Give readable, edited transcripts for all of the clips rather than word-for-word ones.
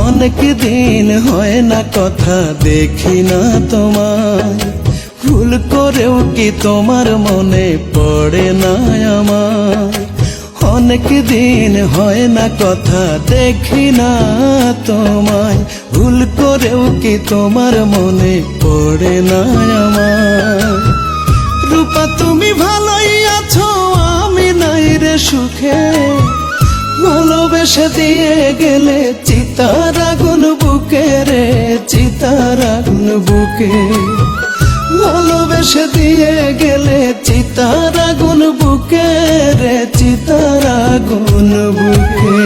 অনেক দিন হয় না কথা দেখি না তোমায়, ভুল করেও কি তোমার মনে পড়ে না আমার। অনেক দিন হয় না কথা দেখি না তোমায়, ভুল করেও কি তোমার মনে পড়ে না আমার। রূপা তুমি ভালোই আছো, আমি নাই রে সুখে, ভালোবেসে দিয়ে গেলে চিতার আগুন বুকে রে, চিতার আগুন বুকে। ভালোবেসে দিয়ে গেলে চিতার আগুন বুকে রে, চিতার আগুন বুকে।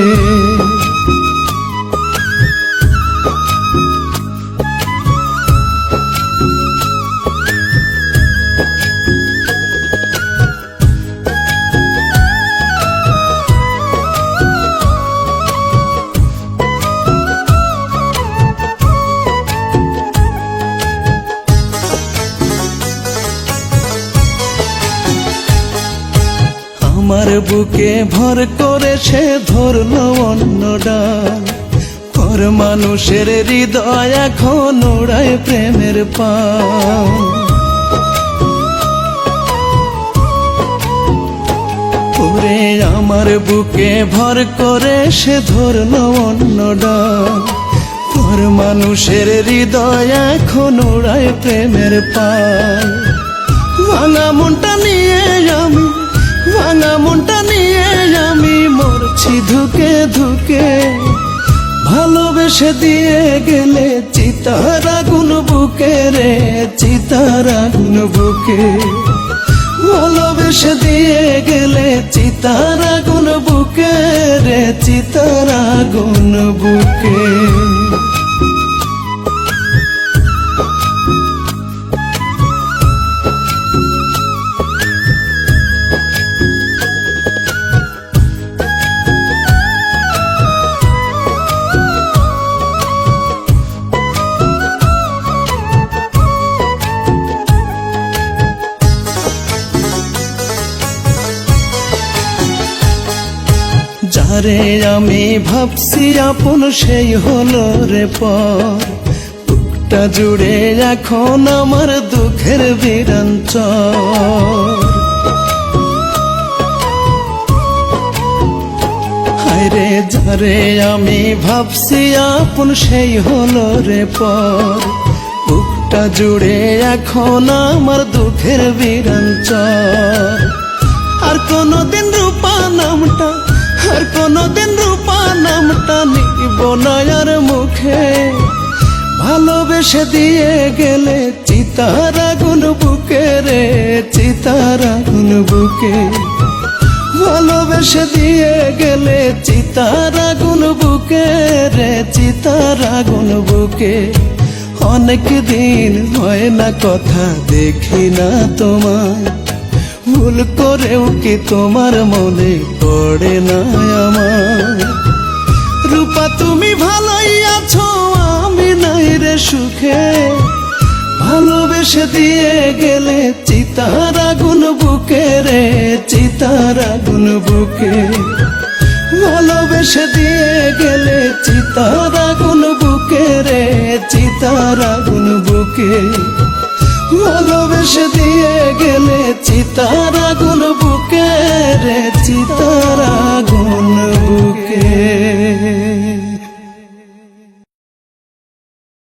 আমার বুকে ভর করে সে ধরলো অন্য ডাল, পর মানুষের হৃদয় এখন ওড়ায় প্রেমের পাল। ওরে আমার বুকে ভর করে সে ধরলো অন্য ডাল, পর মানুষের হৃদয় এখন ওড়ায় প্রেমের পাল। ভাঙা মনটা নিয়ে আমি, ভাঙা মনটা নিয়ে আমি মরছি ধুকে ধুকে। ভালোবেসে দিয়ে গেলে চিতার আগুন বুকে রে, চিতার আগুন বুকে। ভালোবেসে দিয়ে গেলে চিতার আগুন বুকে রে, চিতার আগুন বুকে। যারে আমি ভাবছি আপন সেই হলো রে পর, বুকটা জুড়ে এখন আমার দুঃখের বিরাঞ্চর। হায়রে যারে আমি ভাবছি আপন সেই হলো রে পর, বুকটা জুড়ে এখন আমার দুঃখের বিরাঞ্চর। আর কোনদিন রূপা নামটা, আর কোনদিন রূপা নামটা নিব না আর মুখে। ভালোবেসে দিয়ে গেলে চিতার আগুন বুকে রে, চিতার আগুন বুকে। ভালোবেসে দিয়ে গেলে চিতার আগুন বুকে রে, চিতার আগুন বুকে। অনেক দিন হয় না কথা দেখি না তোমায়, ভুল করেও কি তোমার মনে পড়ে না আমার। রূপা তুমি ভালোই আছো, আমি নাই রে সুখে, ভালোবেসে দিয়ে গেলে চিতার আগুন বুকে রে, চিতার আগুন বুকে। ভালোবেসে দিয়ে গেলে চিতার আগুন বুকে রে, চিতার আগুন বুকে। ভালোবেসে দিয়ে গেলে চিতার আগুন বুকে রে, চিতার